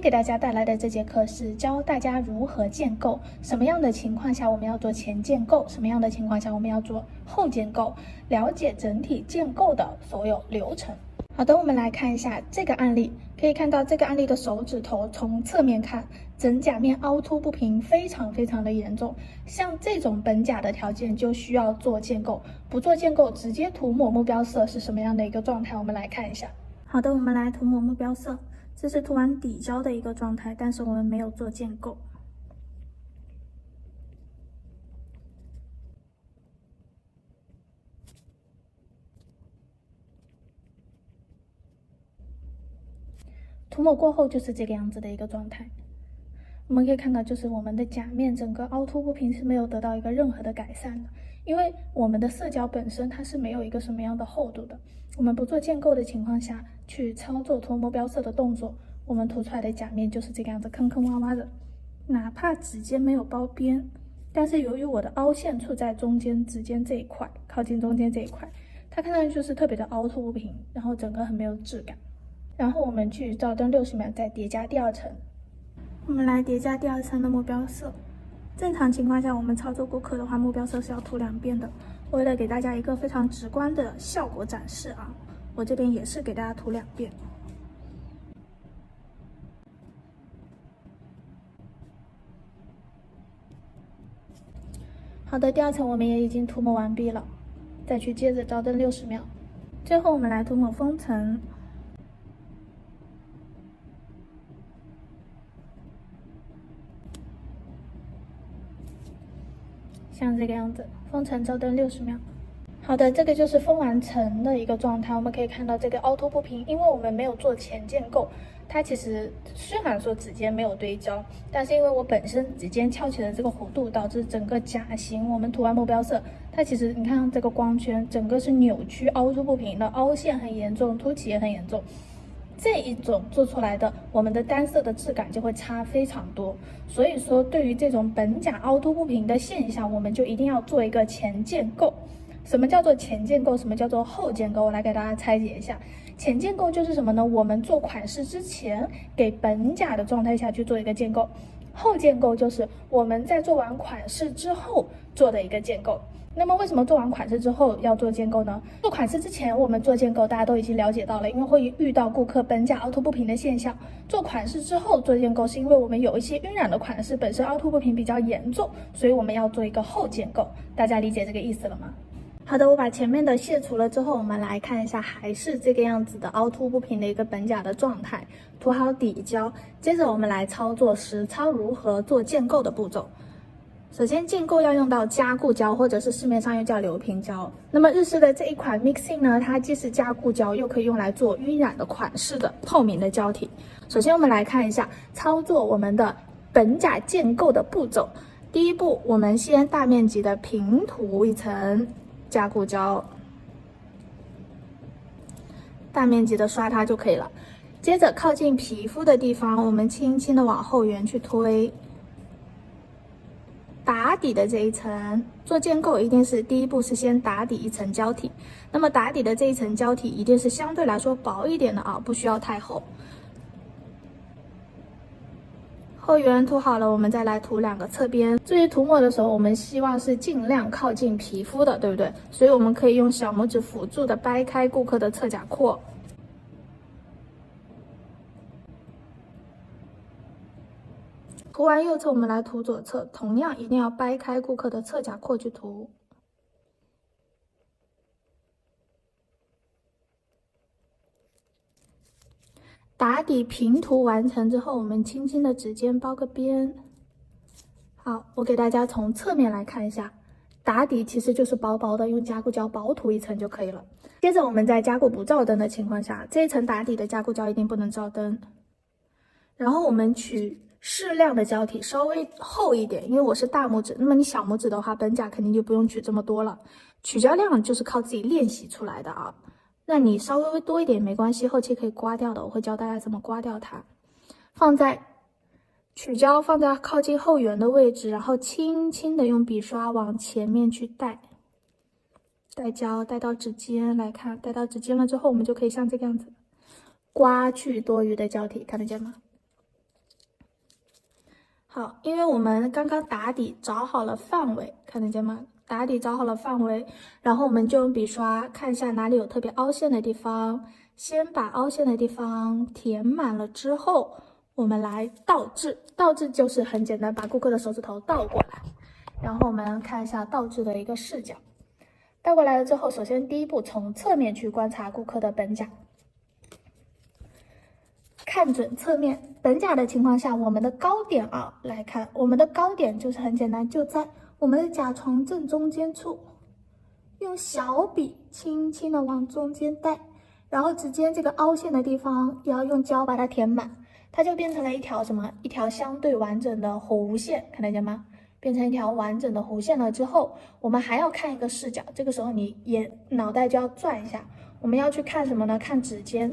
给大家带来的这节课是教大家如何建构，什么样的情况下我们要做前建构，什么样的情况下我们要做后建构，了解整体建构的所有流程。好的，我们来看一下这个案例，可以看到这个案例的手指头从侧面看，整甲面凹凸不平，非常的严重。像这种本甲的条件就需要做建构，不做建构直接涂抹目标色是什么样的一个状态？我们来看一下。好的，我们来涂抹目标色，这是涂完底胶的一个状态，但是我们没有做建构。涂抹过后就是这个样子的一个状态。我们可以看到，就是我们的甲面整个凹凸不平是没有得到一个任何的改善的，因为我们的色胶本身它是没有一个什么样的厚度的。我们不做建构的情况下去操作涂目标色的动作，我们涂出来的甲面就是这个样子，坑坑洼洼的。哪怕指尖没有包边，但是由于我的凹陷处在中间指尖这一块，靠近中间这一块，它看上去就是特别的凹凸不平，然后整个很没有质感。然后我们去照灯60秒，再叠加第二层。我们来叠加第二层的目标色。正常情况下，我们操作顾客的话，目标色是要涂2遍的。为了给大家一个非常直观的效果展示啊，我这边也是给大家涂2遍。好的，第二层我们也已经涂抹完毕了，再去接着照灯60秒。最后我们来涂抹封层。像这个样子，封层照灯60秒。好的，这个就是封完层的一个状态。我们可以看到这个凹凸不平，因为我们没有做前建构，它其实虽然说指尖没有堆胶，但是因为我本身指尖翘起的这个弧度，导致整个甲型我们涂完目标色，它其实你看这个光圈整个是扭曲、凹凸不平的，凹陷很严重，凸起也很严重。这一种做出来的，我们的单色的质感就会差非常多。所以说，对于这种本甲凹凸不平的现象，我们就一定要做一个前建构。什么叫做前建构？什么叫做后建构？我来给大家拆解一下。前建构就是什么呢？我们做款式之前，给本甲的状态下去做一个建构。后建构就是我们在做完款式之后做的一个建构。那么为什么做完款式之后要做建构呢？做款式之前我们做建构，大家都已经了解到了，因为会遇到顾客本甲凹凸不平的现象。做款式之后做建构，是因为我们有一些晕染的款式本身凹凸不平比较严重，所以我们要做一个后建构。大家理解这个意思了吗？好的，我把前面的卸除了之后，我们来看一下，还是这个样子的凹凸不平的一个本甲的状态。涂好底胶，接着我们来操作实操如何做建构的步骤。首先，建构要用到加固胶，或者是市面上又叫流平胶。那么日式的这一款 Mixing 呢，它既是加固胶，又可以用来做晕染的款式的透明的胶体。首先，我们来看一下操作我们的本甲建构的步骤。第一步，我们先大面积的平涂一层加固胶，大面积的刷它就可以了。接着，靠近皮肤的地方，我们轻轻的往后缘去推。打底的这一层做建构，一定是第一步是先打底一层胶体。那么打底的这一层胶体一定是相对来说薄一点的啊，不需要太厚。后缘涂好了，我们再来涂2个侧边。至于涂抹的时候，我们希望是尽量靠近皮肤的，对不对？所以我们可以用小拇指辅助的掰开顾客的侧甲廓。涂完右侧，我们来涂左侧，同样一定要掰开顾客的侧甲廓去涂。打底平涂完成之后，我们轻轻的指尖包个边。好，我给大家从侧面来看一下，打底其实就是薄薄的，用加固胶薄涂一层就可以了。接着我们在加固不照灯的情况下，这一层打底的加固胶一定不能照灯。然后我们取适量的胶体，稍微厚一点，因为我是大拇指，那么你小拇指的话，本甲肯定就不用取这么多了。取胶量就是靠自己练习出来的啊，那你稍微多一点没关系，后期可以刮掉的，我会教大家怎么刮掉它。取胶放在靠近后缘的位置，然后轻轻的用笔刷往前面去带胶，带到指尖来看，带到指尖了之后，我们就可以像这个样子刮去多余的胶体，看得见吗？好，因为我们刚刚打底找好了范围，看得见吗？打底找好了范围，然后我们就用笔刷看一下哪里有特别凹陷的地方，先把凹陷的地方填满了之后，我们来倒置。倒置就是很简单，把顾客的手指头倒过来，然后我们看一下倒置的一个视角。倒过来了之后，首先第一步从侧面去观察顾客的本甲。看准侧面本甲的情况下，我们的高点啊，来看我们的高点就是很简单，就在我们的甲床正中间处，用小笔轻轻的往中间带，然后指尖这个凹陷的地方也要用胶把它填满，它就变成了一条什么？一条相对完整的弧线，看得见吗？变成一条完整的弧线了之后，我们还要看一个视角，这个时候你也脑袋就要转一下，我们要去看什么呢？看指尖。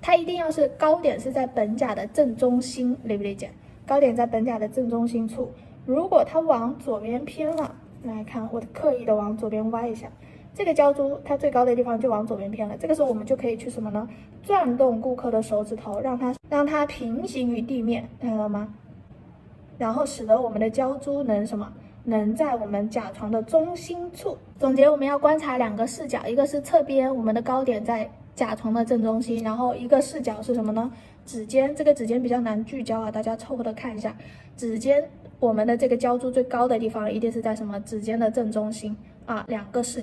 它一定要是高点是在本甲的正中心，理不理解？高点在本甲的正中心处。如果它往左边偏了，来看我刻意的往左边歪一下，这个胶珠它最高的地方就往左边偏了。这个时候我们就可以去什么呢？转动顾客的手指头，让它平行于地面，看到吗？然后使得我们的胶珠能什么？能在我们甲床的中心处。总结，我们要观察两个视角，一个是侧边，我们的高点在甲床的正中心，然后一个视角是什么呢？指尖，这个指尖比较难聚焦啊，大家凑合的看一下。指尖，我们的这个胶珠最高的地方一定是在什么？指尖的正中心啊。两个视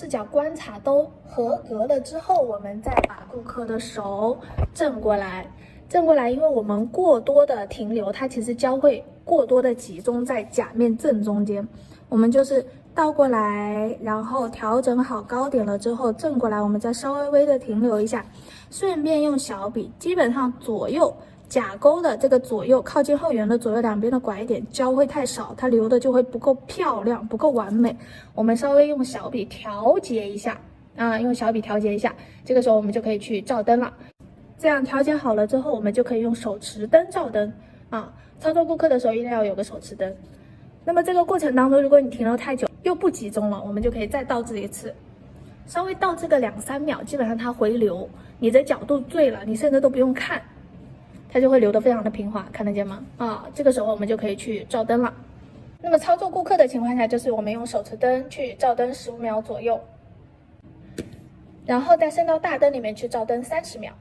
角观察都合格了之后，我们再把顾客的手正过来。正过来，因为我们过多的停留，它其实胶会过多的集中在甲面正中间，我们就是倒过来，然后调整好高点了之后正过来，我们再稍微的停留一下，顺便用小笔，基本上左右甲沟的这个左右靠近后缘的左右两边的拐点胶会太少，它留的就会不够漂亮，不够完美，我们稍微用小笔调节一下啊，用小笔调节一下，这个时候我们就可以去照灯了。这样调节好了之后，我们就可以用手持灯照灯啊。操作顾客的时候一定要有个手持灯。那么这个过程当中，如果你停留太久又不集中了，我们就可以再倒置一次，稍微倒置个2-3秒，基本上它回流，你的角度对了，你甚至都不用看，它就会流得非常的平滑，看得见吗？啊，这个时候我们就可以去照灯了。那么操作顾客的情况下，就是我们用手持灯去照灯15秒左右，然后再升到大灯里面去照灯30秒。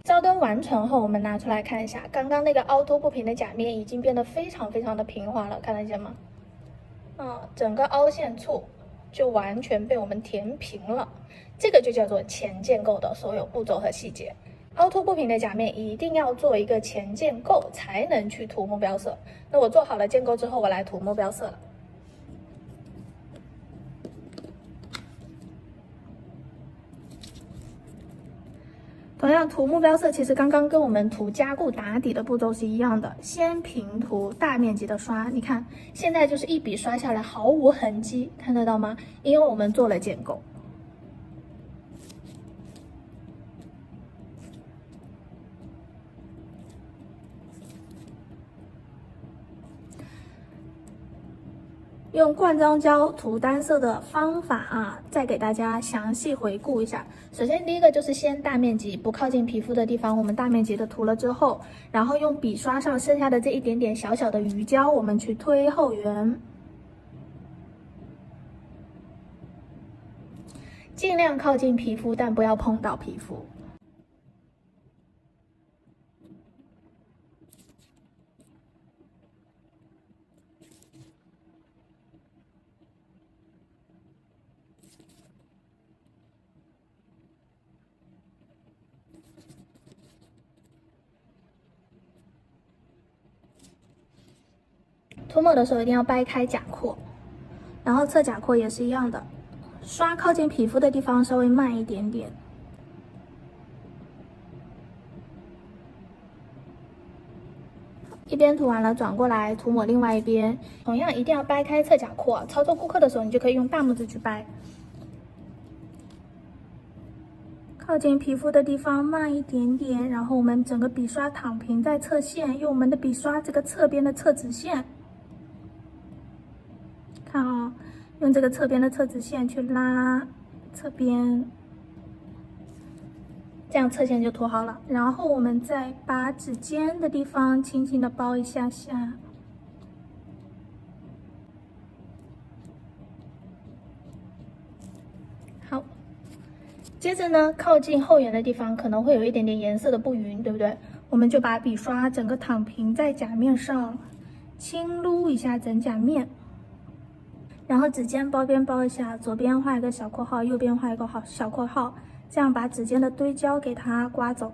照灯完成后，我们拿出来看一下，刚刚那个凹凸不平的甲面已经变得非常的平滑了，看得见吗？整个凹陷处就完全被我们填平了，这个就叫做前建构的所有步骤和细节。凹凸不平的甲面一定要做一个前建构才能去涂目标色。那我做好了建构之后，我来涂目标色了。同样涂目标色，其实刚刚跟我们涂加固打底的步骤是一样的，先平涂大面积的刷，你看现在就是一笔刷下来毫无痕迹，看得到吗？因为我们做了建构。用灌装胶涂单色的方法啊，再给大家详细回顾一下。首先第一个就是先大面积不靠近皮肤的地方，我们大面积的涂了之后，然后用笔刷上剩下的这一点点小小的余胶，我们去推后缘，尽量靠近皮肤，但不要碰到皮肤。涂抹的时候一定要掰开甲廓，然后侧甲廓也是一样的，刷靠近皮肤的地方稍微慢一点点。一边涂完了，转过来涂抹另外一边，同样一定要掰开侧甲廓。操作顾客的时候，你就可以用大拇指去掰，靠近皮肤的地方慢一点点，然后我们整个笔刷躺平在侧线，用我们的笔刷这个侧边的侧直线。看啊，用这个侧边的侧直线去拉侧边，这样侧线就涂好了。然后我们再把指尖的地方轻轻的包一下下。好，接着呢，靠近后缘的地方可能会有一点点颜色的不匀，对不对？我们就把笔刷整个躺平在甲面上，轻撸一下整甲面。然后指尖包边包一下，左边画一个小括号，右边画一个小括号，这样把指尖的堆焦给它刮走。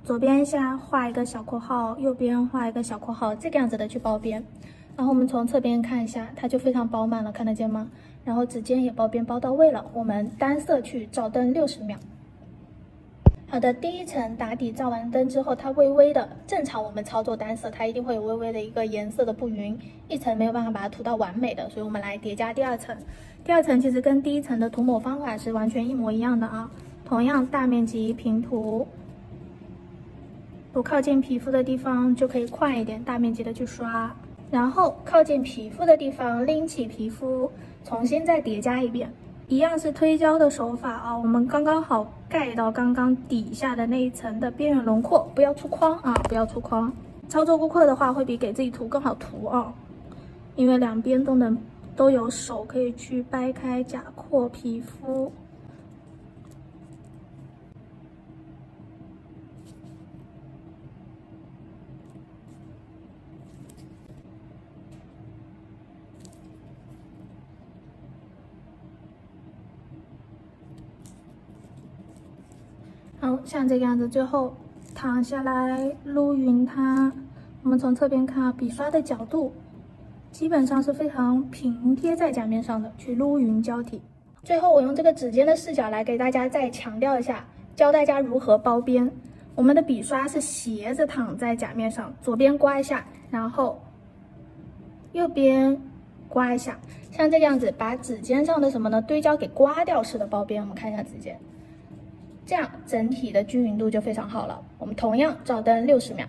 左边下画一个小括号，右边画一个小括号，这个样子的去包边。然后我们从侧边看一下，它就非常饱满了，看得见吗？然后指尖也包边包到位了，我们单色去照灯60秒。好的，第一层打底照完灯之后，它微微的，正常我们操作单色，它一定会有微微的一个颜色的不匀，一层没有办法把它涂到完美的，所以我们来叠加第二层。第二层其实跟第一层的涂抹方法是完全一模一样的啊，同样大面积平涂，不靠近皮肤的地方就可以快一点，大面积的去刷，然后靠近皮肤的地方拎起皮肤，重新再叠加一遍。一样是推焦的手法啊，我们刚刚好盖到刚刚底下的那一层的边缘轮廓，不要出框啊，不要出框。操作顾客的话，会比给自己涂更好涂啊，因为两边都有手可以去掰开甲廓皮肤。好，像这个样子，最后躺下来撸匀它。我们从侧边看，笔刷的角度基本上是非常平贴在甲面上的，去撸匀胶体。最后，我用这个指尖的视角来给大家再强调一下，教大家如何包边。我们的笔刷是斜着躺在甲面上，左边刮一下，然后右边刮一下，像这个样子，把指尖上的什么呢堆胶给刮掉式的包边。我们看一下指尖。这样整体的均匀度就非常好了。我们同样照灯60秒。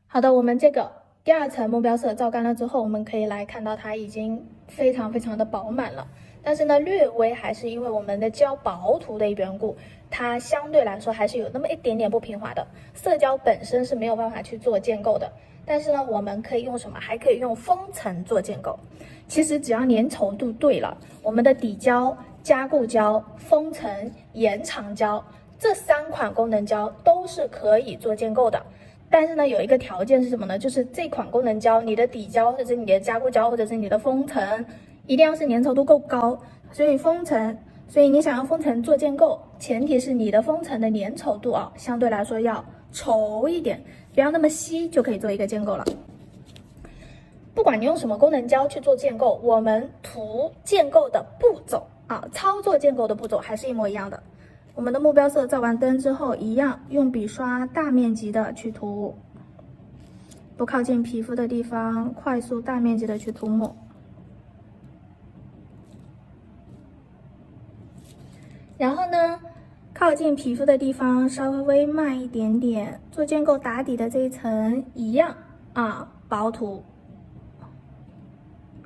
好的，我们这个第二层目标色照干了之后，我们可以来看到它已经非常的饱满了。但是呢，略微还是因为我们的胶薄涂的缘故，它相对来说还是有那么一点点不平滑的。色胶本身是没有办法去做建构的，但是呢，我们可以用什么？还可以用封层做建构。其实只要粘稠度对了，我们的底胶、加固胶、封层、延长胶这3款功能胶都是可以做建构的。但是呢，有一个条件是什么呢？就是这款功能胶，你的底胶或者是你的加固胶或者是你的封层，一定要是粘稠度够高。所以你想要封层做建构，前提是你的封层的粘稠度啊，相对来说要稠一点，不要那么稀，就可以做一个建构了。不管你用什么功能胶去做建构，我们涂建构的步骤啊，操作建构的步骤还是一模一样的。我们的目标色照完灯之后，一样用笔刷大面积的去涂，不靠近皮肤的地方，快速大面积的去涂抹。然后呢，靠近皮肤的地方稍微慢一点点，做建构打底的这一层一样啊，薄涂。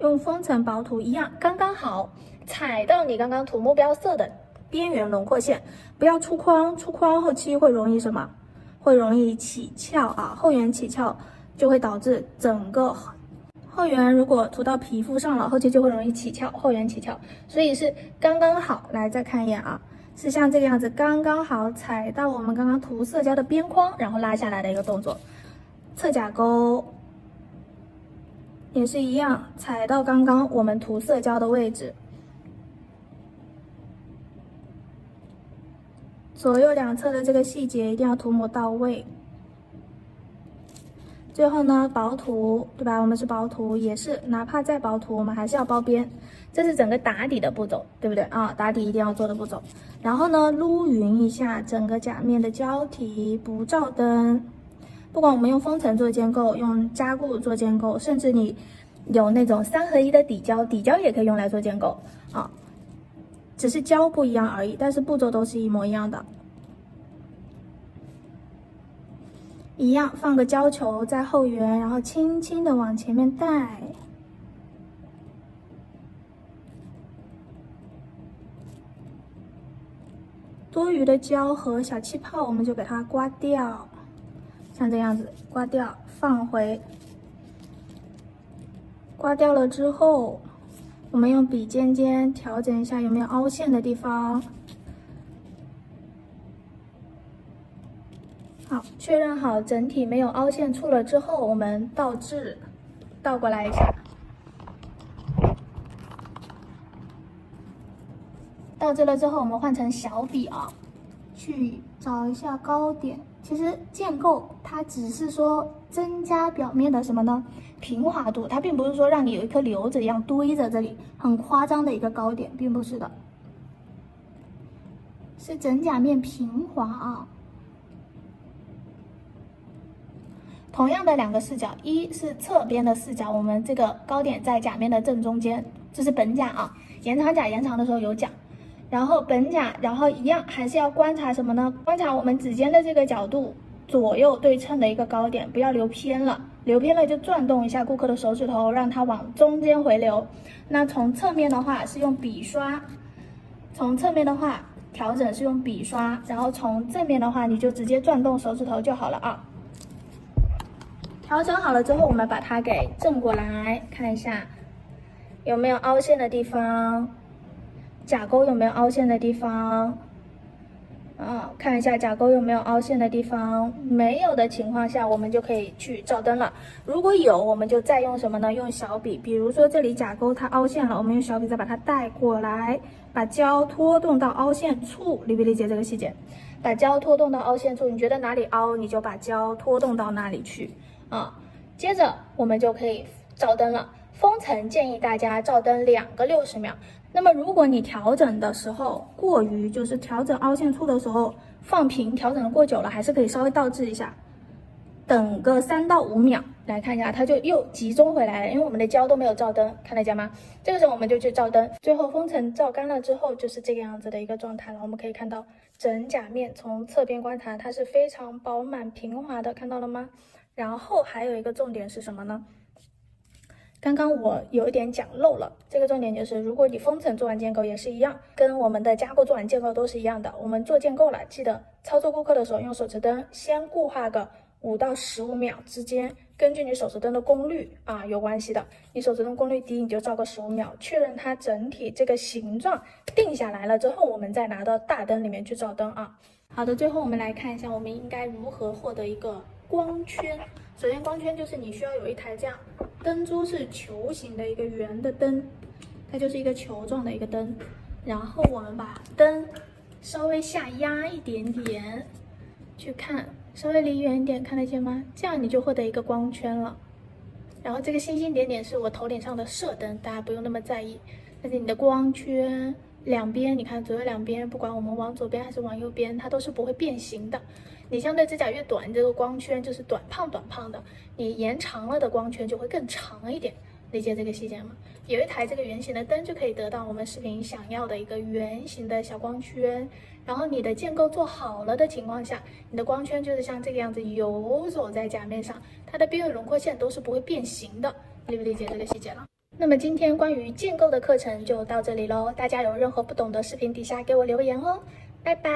用封层薄涂一样，刚刚好踩到你刚刚涂目标色的边缘轮廓线，不要出框，出框后期会容易什么？会容易起翘啊，后缘起翘就会导致整个后缘如果涂到皮肤上了，后期就会容易起翘，后缘起翘，所以是刚刚好。来再看一眼啊，是像这个样子，刚刚好踩到我们刚刚涂色胶的边框，然后拉下来的一个动作，侧甲沟。也是一样，踩到刚刚我们涂色胶的位置，左右两侧的这个细节一定要涂抹到位。最后呢，薄涂，对吧？我们是薄涂，也是哪怕再薄涂，我们还是要包边，这是整个打底的步骤，对不对啊？打底一定要做的步骤。然后呢，撸匀一下整个甲面的胶体，不照灯。不管我们用封层做建构，用加固做建构，甚至你有那种3合1的底胶，底胶也可以用来做建构啊，只是胶不一样而已，但是步骤都是一模一样的。一样放个胶球在后缘，然后轻轻的往前面带。余的胶和小气泡，我们就给它刮掉，像这样子刮掉，放回。刮掉了之后，我们用笔尖尖调整一下有没有凹陷的地方。好，确认好整体没有凹陷处了之后，我们倒置，倒过来一下。倒置了之后，我们换成小笔啊，去找一下高点。其实建构它只是说增加表面的什么呢？平滑度，它并不是说让你有一颗瘤子一样堆着这里很夸张的一个高点，并不是的，是整甲面平滑啊。同样的两个视角，一是侧边的视角，我们这个高点在甲面的正中间，这是本甲啊。延长甲延长的时候有讲。然后本甲，然后一样还是要观察什么呢？观察我们指尖的这个角度左右对称的一个高点，不要留偏了。留偏了就转动一下顾客的手指头，让它往中间回流。那从侧面的话是用笔刷，从侧面的话调整是用笔刷，然后从正面的话你就直接转动手指头就好了啊。调整好了之后，我们把它给正过来，看一下有没有凹陷的地方。甲沟有没有凹陷的地方？看一下甲沟有没有凹陷的地方，没有的情况下，我们就可以去照灯了。如果有，我们就再用什么呢？用小笔，比如说这里甲沟它凹陷了，我们用小笔再把它带过来，把胶拖动到凹陷处，理不理解这个细节？把胶拖动到凹陷处，你觉得哪里凹，你就把胶拖动到哪里去啊。接着我们就可以照灯了。封层建议大家照灯2个60秒。那么如果你调整的时候过于，就是调整凹陷处的时候放平，调整的过久了，还是可以稍微倒置一下，等个3到5秒，来看一下，它就又集中回来了，因为我们的胶都没有照灯，看得见吗？这个时候我们就去照灯，最后封层照干了之后就是这个样子的一个状态了。我们可以看到整甲面从侧边观察，它是非常饱满平滑的，看到了吗？然后还有一个重点是什么呢？刚刚我有一点讲漏了，这个重点就是，如果你封层做完建构也是一样，跟我们的加固做完建构都是一样的。我们做建构了，记得操作顾客的时候用手持灯先固化个5到15秒之间，根据你手持灯的功率有关系的。你手持灯功率低，你就照个15秒，确认它整体这个形状定下来了之后，我们再拿到大灯里面去照灯啊。好的，最后我们来看一下，我们应该如何获得一个光圈。首先光圈就是你需要有一台这样灯珠是球形的一个圆的灯，它就是一个球状的一个灯。然后我们把灯稍微下压一点点，去看，稍微离远一点，看得见吗？这样你就获得一个光圈了。然后这个星星点点是我头顶上的射灯，大家不用那么在意。但是你的光圈两边，你看左右两边，不管我们往左边还是往右边，它都是不会变形的。你相对指甲越短，这个光圈就是短胖的，你延长了的光圈就会更长一点，理解这个细节吗？有一台这个圆形的灯就可以得到我们视频想要的一个圆形的小光圈。然后你的建构做好了的情况下，你的光圈就是像这个样子游走在甲面上，它的边缘轮廓线都是不会变形的，理不理解这个细节了？那么今天关于建构的课程就到这里喽，大家有任何不懂的视频底下给我留言哦，拜拜。